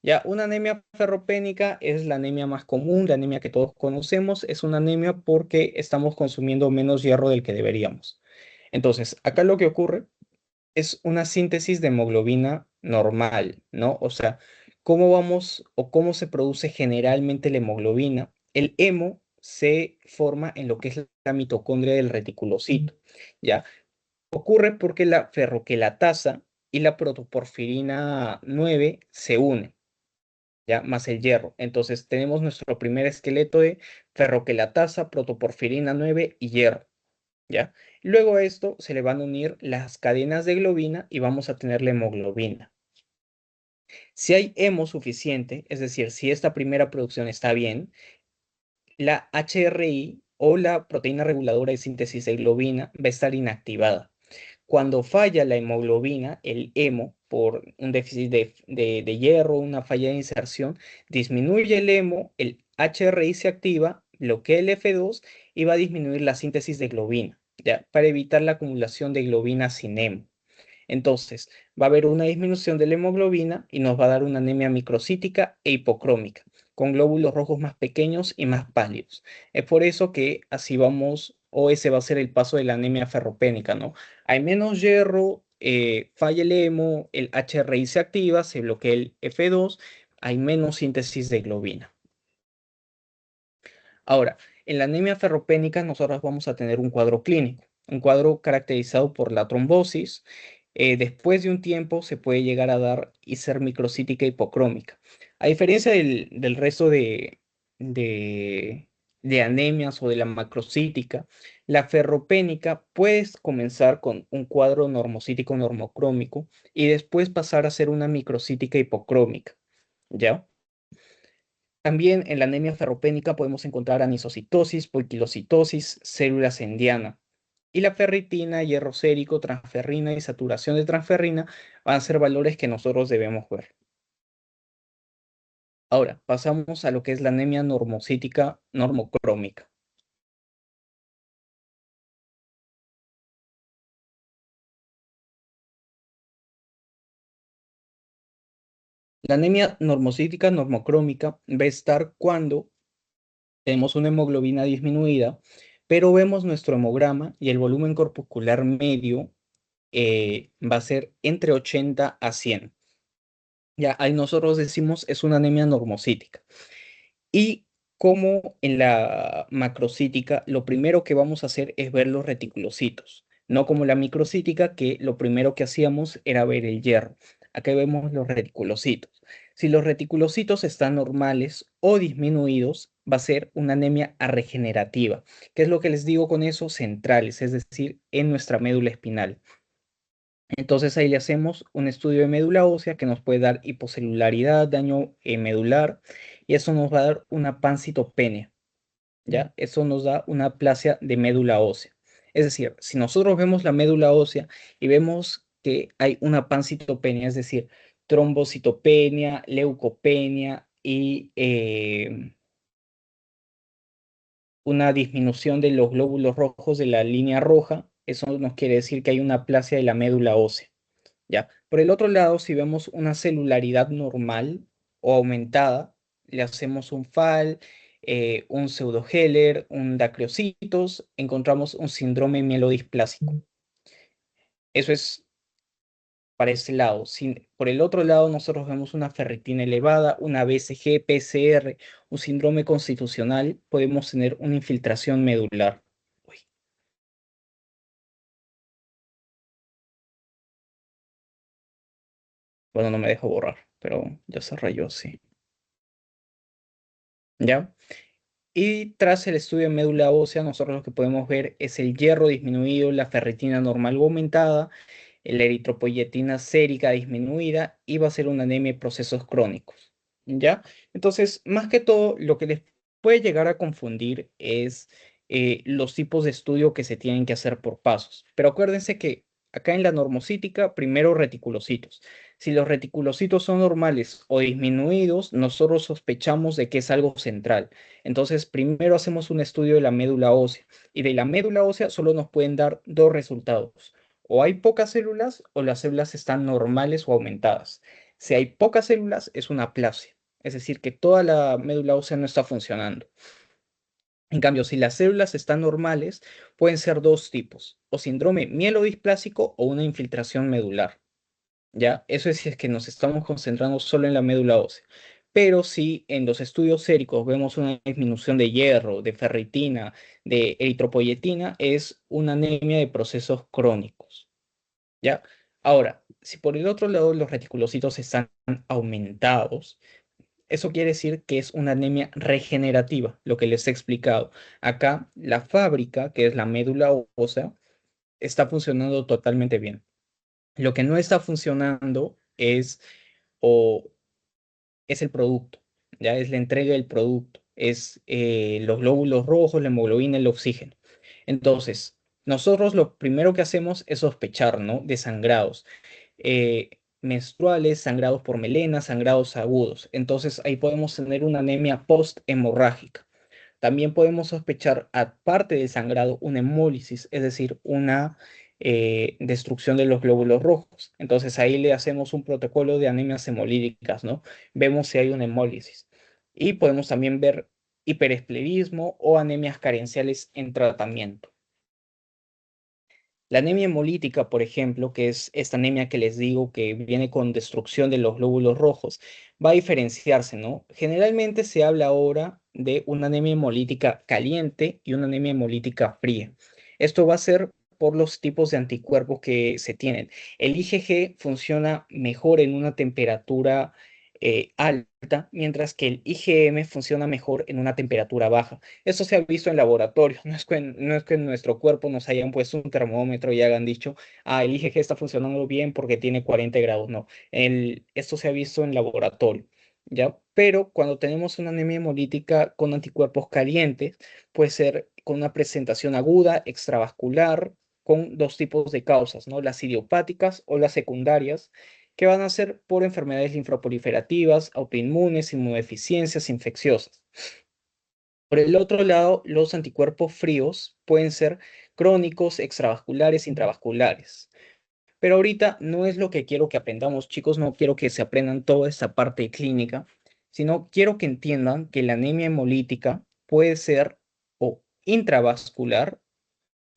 Ya, una anemia ferropénica es la anemia más común, la anemia que todos conocemos. Es una anemia porque estamos consumiendo menos hierro del que deberíamos. Entonces, acá lo que ocurre es una síntesis de hemoglobina normal, ¿no? O sea, ¿cómo vamos o cómo se produce generalmente la hemoglobina? El hemo se forma en lo que es la mitocondria del reticulocito, ¿ya? Ocurre porque la ferroquelatasa y la protoporfirina 9 se unen, ¿ya? Más el hierro. Entonces tenemos nuestro primer esqueleto de ferroquelatasa, protoporfirina 9 y hierro. ¿Ya? Luego a esto se le van a unir las cadenas de globina y vamos a tener la hemoglobina. Si hay hemo suficiente, es decir, si esta primera producción está bien, la HRI o la proteína reguladora de síntesis de globina va a estar inactivada. Cuando falla la hemoglobina, el hemo, por un déficit de hierro, una falla de inserción, disminuye el hemo, el HRI se activa, bloquea el F2 y va a disminuir la síntesis de globina, ¿ya? Para evitar la acumulación de globina sin hemo. Entonces, va a haber una disminución de la hemoglobina y nos va a dar una anemia microcítica e hipocrómica, con glóbulos rojos más pequeños y más pálidos. Es por eso que así vamos, o ese va a ser el paso de la anemia ferropénica, ¿no? Hay menos hierro, falla el hemo, el HRI se activa, se bloquea el F2, hay menos síntesis de globina. Ahora, en la anemia ferropénica nosotros vamos a tener un cuadro clínico, un cuadro caracterizado por la trombosis. Después de un tiempo se puede llegar a dar y ser microcítica hipocrómica. A diferencia del resto de, de anemias o de la macrocítica, la ferropénica puede comenzar con un cuadro normocítico normocrómico y después pasar a ser una microcítica hipocrómica. ¿Ya? También en la anemia ferropénica podemos encontrar anisocitosis, poiquilocitosis, células en diana. Y la ferritina, hierro sérico, transferrina y saturación de transferrina van a ser valores que nosotros debemos ver. Ahora, pasamos a lo que es la anemia normocítica normocrómica. La anemia normocítica normocrómica va a estar cuando tenemos una hemoglobina disminuida, pero vemos nuestro hemograma y el volumen corpuscular medio va a ser entre 80 a 100. Ya, ahí nosotros decimos es una anemia normocítica. Y como en la macrocítica, lo primero que vamos a hacer es ver los reticulocitos, no como la microcítica, que lo primero que hacíamos era ver el hierro. Acá vemos los reticulocitos. Si los reticulocitos están normales o disminuidos, va a ser una anemia regenerativa. ¿Qué es lo que les digo con eso? Centrales, es decir, en nuestra médula espinal. Entonces ahí le hacemos un estudio de médula ósea que nos puede dar hipocelularidad, daño medular, y eso nos va a dar una pancitopenia, ¿ya? Eso nos da una aplasia de médula ósea. Es decir, si nosotros vemos la médula ósea y vemos que hay una pancitopenia, es decir, trombocitopenia, leucopenia y una disminución de los glóbulos rojos de la línea roja. Eso nos quiere decir que hay una aplasia de la médula ósea. ¿Ya? Por el otro lado, si vemos una celularidad normal o aumentada, le hacemos un FAL, un pseudo-Heller, un dacreocitos, encontramos un síndrome mielodisplásico. Eso es para ese lado. Por el otro lado, nosotros vemos una ferritina elevada, una BCG, PCR, un síndrome constitucional, podemos tener una infiltración medular. Uy, bueno, no me dejo borrar, pero ya se rayó, sí. ¿Ya? Y tras el estudio de médula ósea, nosotros lo que podemos ver es el hierro disminuido, la ferritina normal o aumentada, la eritropoyetina sérica disminuida y va a ser una anemia de procesos crónicos. ¿Ya? Entonces, más que todo, lo que les puede llegar a confundir es los tipos de estudio que se tienen que hacer por pasos. Pero acuérdense que acá en la normocítica, primero reticulocitos. Si los reticulocitos son normales o disminuidos, nosotros sospechamos de que es algo central. Entonces, primero hacemos un estudio de la médula ósea y de la médula ósea solo nos pueden dar dos resultados. O hay pocas células o las células están normales o aumentadas. Si hay pocas células, es una aplasia, es decir, que toda la médula ósea no está funcionando. En cambio, si las células están normales, pueden ser dos tipos, o síndrome mielodisplásico o una infiltración medular. ¿Ya? Eso es si es que nos estamos concentrando solo en la médula ósea. Pero si en los estudios séricos vemos una disminución de hierro, de ferritina, de eritropoyetina, es una anemia de procesos crónicos. ¿Ya? Ahora, si por el otro lado los reticulocitos están aumentados, eso quiere decir que es una anemia regenerativa, lo que les he explicado. Acá la fábrica, que es la médula ósea, está funcionando totalmente bien. Lo que no está funcionando o es el producto, ya es la entrega del producto, es los glóbulos rojos, la hemoglobina, el oxígeno. Entonces, nosotros lo primero que hacemos es sospechar, ¿no? De sangrados menstruales, sangrados por melena, sangrados agudos. Entonces, ahí podemos tener una anemia post-hemorrágica. También podemos sospechar, aparte del sangrado, una hemólisis, es decir, una destrucción de los glóbulos rojos. Entonces ahí le hacemos un protocolo de anemias hemolíticas, ¿no? Vemos si hay una hemólisis. Y podemos también ver hiperesclerismo o anemias carenciales en tratamiento. La anemia hemolítica, por ejemplo, que es esta anemia que les digo que viene con destrucción de los glóbulos rojos, va a diferenciarse, ¿no? Generalmente se habla ahora de una anemia hemolítica caliente y una anemia hemolítica fría. Esto va a ser por los tipos de anticuerpos que se tienen. El IgG funciona mejor en una temperatura alta, mientras que el IgM funciona mejor en una temperatura baja. Eso se ha visto en laboratorio, no es que en nuestro cuerpo nos hayan puesto un termómetro y hayan dicho, el IgG está funcionando bien porque tiene 40 grados. No, esto se ha visto en laboratorio, ¿ya? Pero cuando tenemos una anemia hemolítica con anticuerpos calientes, puede ser con una presentación aguda, extravascular, con dos tipos de causas, ¿no? Las idiopáticas o las secundarias, que van a ser por enfermedades linfoproliferativas, autoinmunes, inmunodeficiencias, infecciosas. Por el otro lado, los anticuerpos fríos pueden ser crónicos, extravasculares, intravasculares. Pero ahorita no es lo que quiero que aprendamos, chicos, no quiero que se aprendan toda esta parte clínica, sino quiero que entiendan que la anemia hemolítica puede ser o intravascular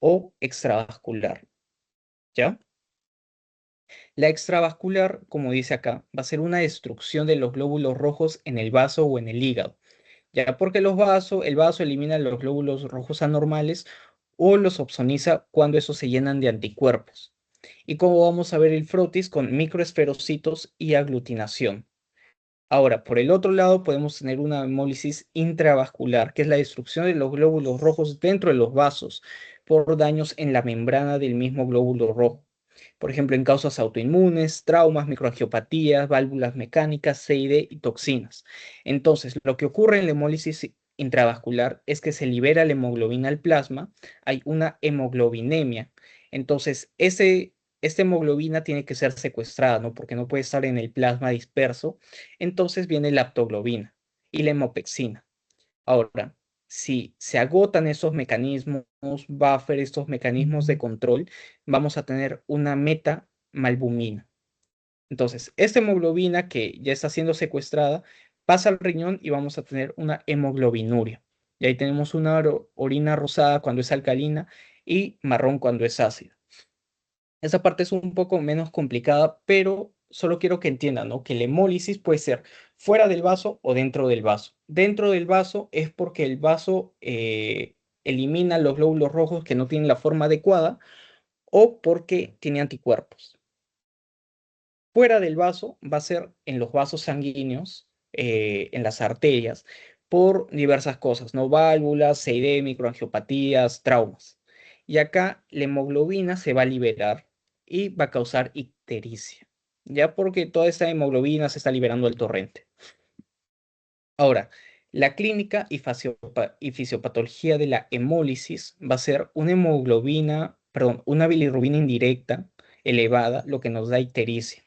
o extravascular, ¿ya? La extravascular, como dice acá, va a ser una destrucción de los glóbulos rojos en el vaso o en el hígado. Ya porque el vaso elimina los glóbulos rojos anormales o los opsoniza cuando esos se llenan de anticuerpos. Y como vamos a ver el frotis con microesferocitos y aglutinación. Ahora, por el otro lado, podemos tener una hemólisis intravascular, que es la destrucción de los glóbulos rojos dentro de los vasos por daños en la membrana del mismo glóbulo rojo. Por ejemplo, en causas autoinmunes, traumas, microangiopatías, válvulas mecánicas, CID y toxinas. Entonces, lo que ocurre en la hemólisis intravascular es que se libera la hemoglobina al plasma, hay una hemoglobinemia. Entonces, esta hemoglobina tiene que ser secuestrada, ¿no? Porque no puede estar en el plasma disperso. Entonces viene la aptoglobina y la hemopexina. Ahora, si se agotan esos mecanismos, buffer, estos mecanismos de control, vamos a tener una meta-malbumina. Entonces, esta hemoglobina que ya está siendo secuestrada pasa al riñón y vamos a tener una hemoglobinuria. Y ahí tenemos una orina rosada cuando es alcalina y marrón cuando es ácida. Esa parte es un poco menos complicada, pero solo quiero que entiendan, ¿no? Que la hemólisis puede ser fuera del vaso o dentro del vaso. Dentro del vaso es porque el vaso elimina los glóbulos rojos que no tienen la forma adecuada o porque tiene anticuerpos. Fuera del vaso va a ser en los vasos sanguíneos, en las arterias, por diversas cosas, ¿no? Válvulas, CID, microangiopatías, traumas. Y acá la hemoglobina se va a liberar y va a causar ictericia, ya porque toda esta hemoglobina se está liberando al torrente. Ahora, la clínica y fisiopatología de la hemólisis va a ser una hemoglobina, perdón, una bilirrubina indirecta elevada, lo que nos da ictericia,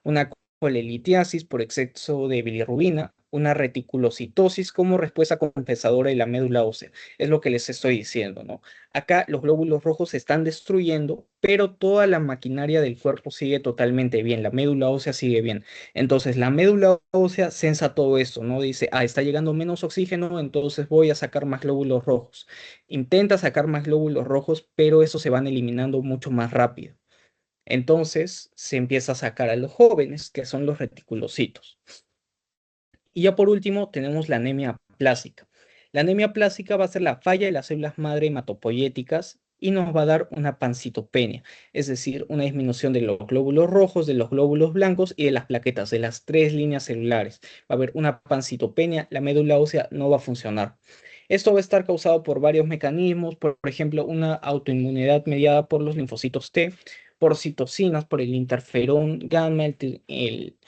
una colelitiasis por exceso de bilirrubina, una reticulocitosis como respuesta compensadora de la médula ósea. Es lo que les estoy diciendo, ¿no? Acá los glóbulos rojos se están destruyendo, pero toda la maquinaria del cuerpo sigue totalmente bien, la médula ósea sigue bien. Entonces, la médula ósea sensa todo esto, ¿no? Dice, está llegando menos oxígeno, entonces voy a sacar más glóbulos rojos. Intenta sacar más glóbulos rojos, pero esos se van eliminando mucho más rápido. Entonces se empieza a sacar a los jóvenes, que son los reticulocitos. Y ya por último tenemos la anemia plásica. La anemia plásica va a ser la falla de las células madre hematopoyéticas y nos va a dar una pancitopenia, es decir, una disminución de los glóbulos rojos, de los glóbulos blancos y de las plaquetas, de las tres líneas celulares. Va a haber una pancitopenia, la médula ósea no va a funcionar. Esto va a estar causado por varios mecanismos, por ejemplo, una autoinmunidad mediada por los linfocitos T, por citocinas, por el interferón gamma, el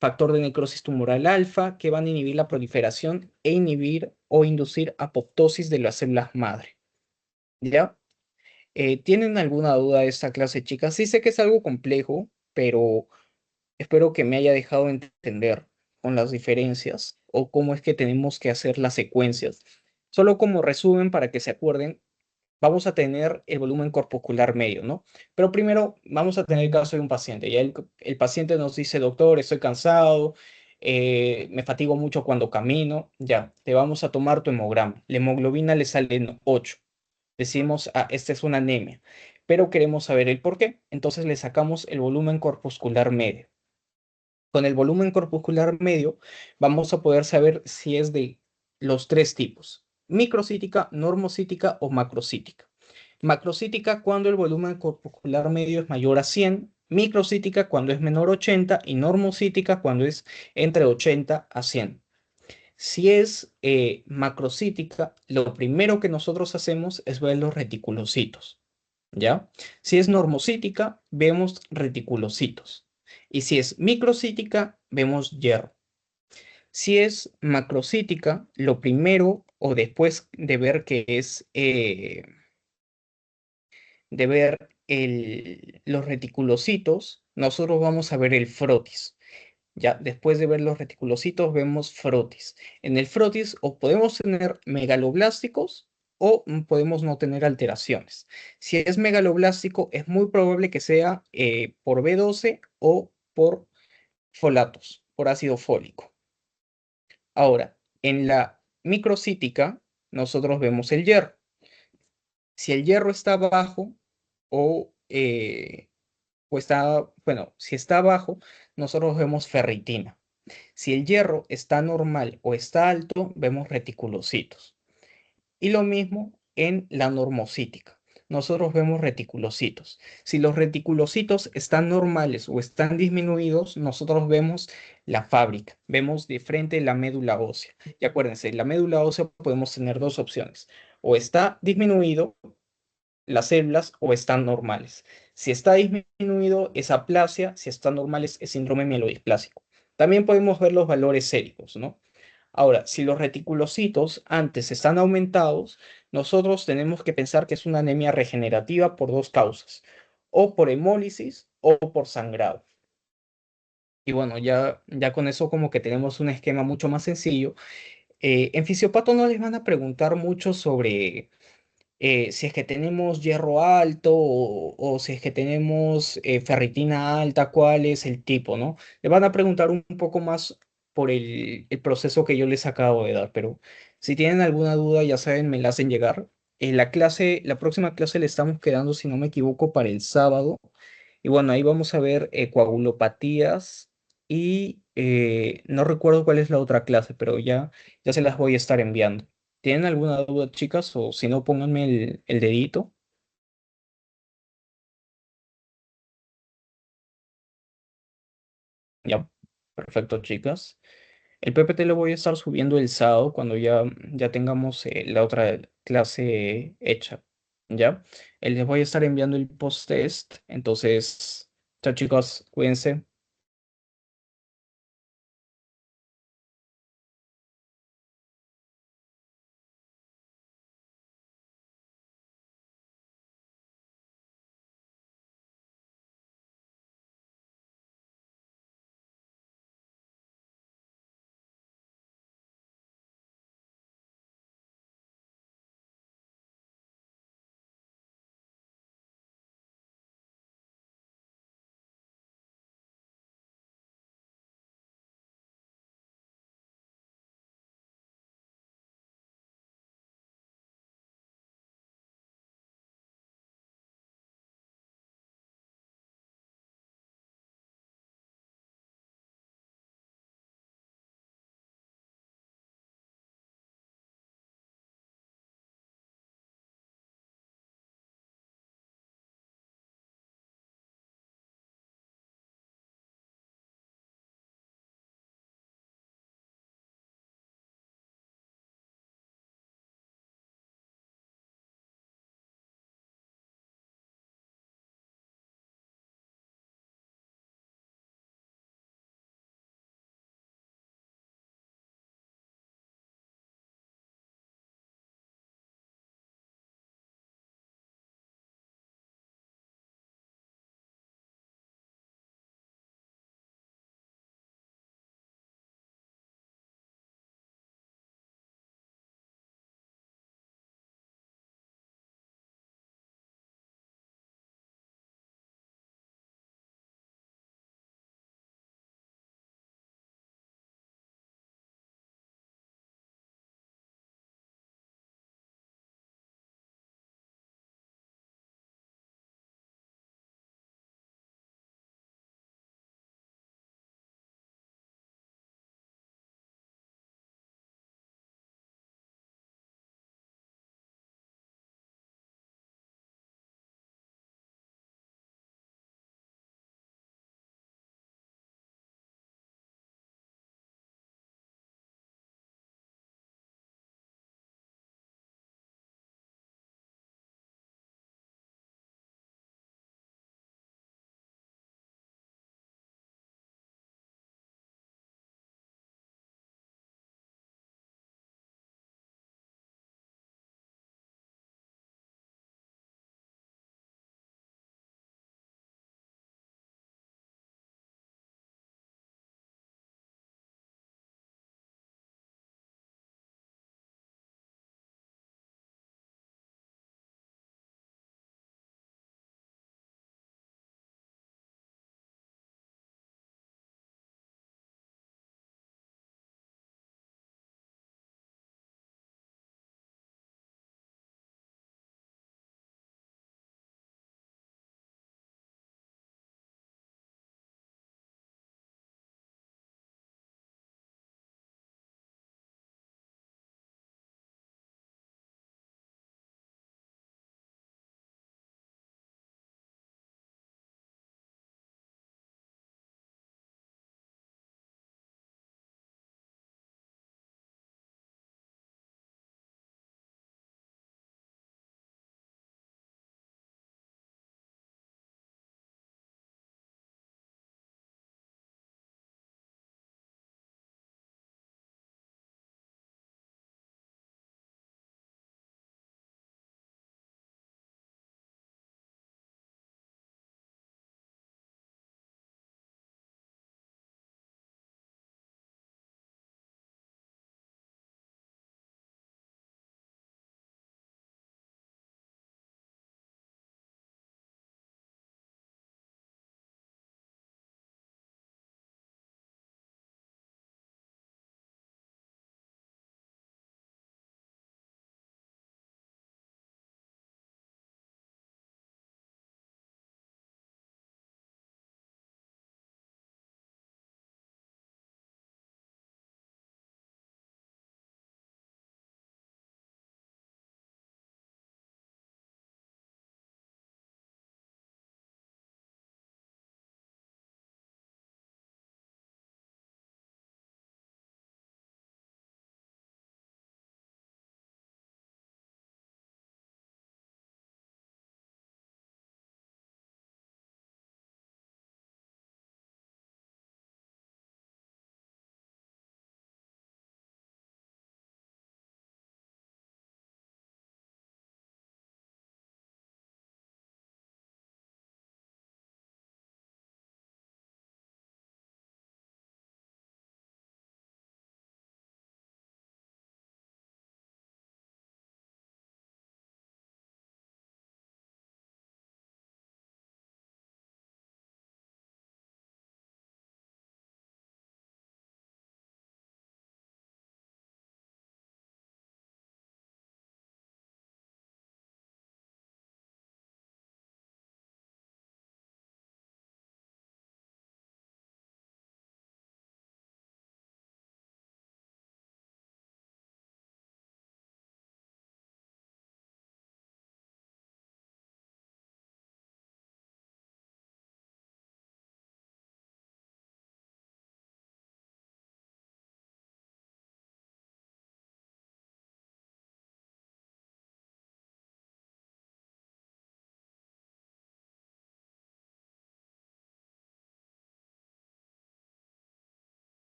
factor de necrosis tumoral alfa, que van a inhibir la proliferación e inhibir o inducir apoptosis de las células madre. ¿Ya? ¿Tienen alguna duda de esta clase, chicas? Sí sé que es algo complejo, pero espero que me haya dejado entender con las diferencias o cómo es que tenemos que hacer las secuencias. Solo como resumen para que se acuerden, vamos a tener el volumen corpuscular medio, ¿no? Pero primero vamos a tener el caso de un paciente. Ya el paciente nos dice, doctor, estoy cansado, me fatigo mucho cuando camino. Ya, te vamos a tomar tu hemograma. La hemoglobina le sale en 8. Decimos, esta es una anemia, pero queremos saber el por qué. Entonces le sacamos el volumen corpuscular medio. Con el volumen corpuscular medio vamos a poder saber si es de los tres tipos: microcítica, normocítica o macrocítica. Macrocítica cuando el volumen corpuscular medio es mayor a 100, microcítica cuando es menor a 80 y normocítica cuando es entre 80 a 100. Si es macrocítica, lo primero que nosotros hacemos es ver los reticulocitos, ¿ya? Si es normocítica, vemos reticulocitos. Y si es microcítica, vemos hierro. Si es macrocítica, lo primero o después de ver que es de ver los reticulocitos, nosotros vamos a ver el frotis. Ya después de ver los reticulocitos, vemos frotis. En el frotis o podemos tener megaloblásticos o podemos no tener alteraciones. Si es megaloblástico, es muy probable que sea por B12 o por folatos, por ácido fólico. Ahora, en la microcítica, nosotros vemos el hierro. Si el hierro está bajo o está, bueno, si está bajo, nosotros vemos ferritina. Si el hierro está normal o está alto, vemos reticulocitos. Y lo mismo en la normocítica. Nosotros vemos reticulocitos. Si los reticulocitos están normales o están disminuidos, nosotros vemos la fábrica. Vemos de frente la médula ósea. Y acuérdense, la médula ósea podemos tener dos opciones. O está disminuido las células o están normales. Si está disminuido es aplasia, si están normales es síndrome mielodisplásico. También podemos ver los valores séricos, ¿no? Ahora, si los reticulocitos antes están aumentados, nosotros tenemos que pensar que es una anemia regenerativa por dos causas: o por hemólisis o por sangrado. Y bueno, ya con eso como que tenemos un esquema mucho más sencillo. En Fisiopato no les van a preguntar mucho sobre si es que tenemos hierro alto o si es que tenemos ferritina alta, cuál es el tipo, ¿no? Le van a preguntar un poco más por el proceso que yo les acabo de dar, pero si tienen alguna duda, ya saben, me la hacen llegar. La próxima clase le estamos quedando, si no me equivoco, para el sábado. Y bueno, ahí vamos a ver coagulopatías y no recuerdo cuál es la otra clase, pero ya se las voy a estar enviando. ¿Tienen alguna duda, chicas? O si no, pónganme el dedito. Ya, perfecto, chicas. El PPT lo voy a estar subiendo el sábado cuando ya tengamos la otra clase hecha. ¿Ya? Les voy a estar enviando el post-test. Entonces, chao, chicos, cuídense.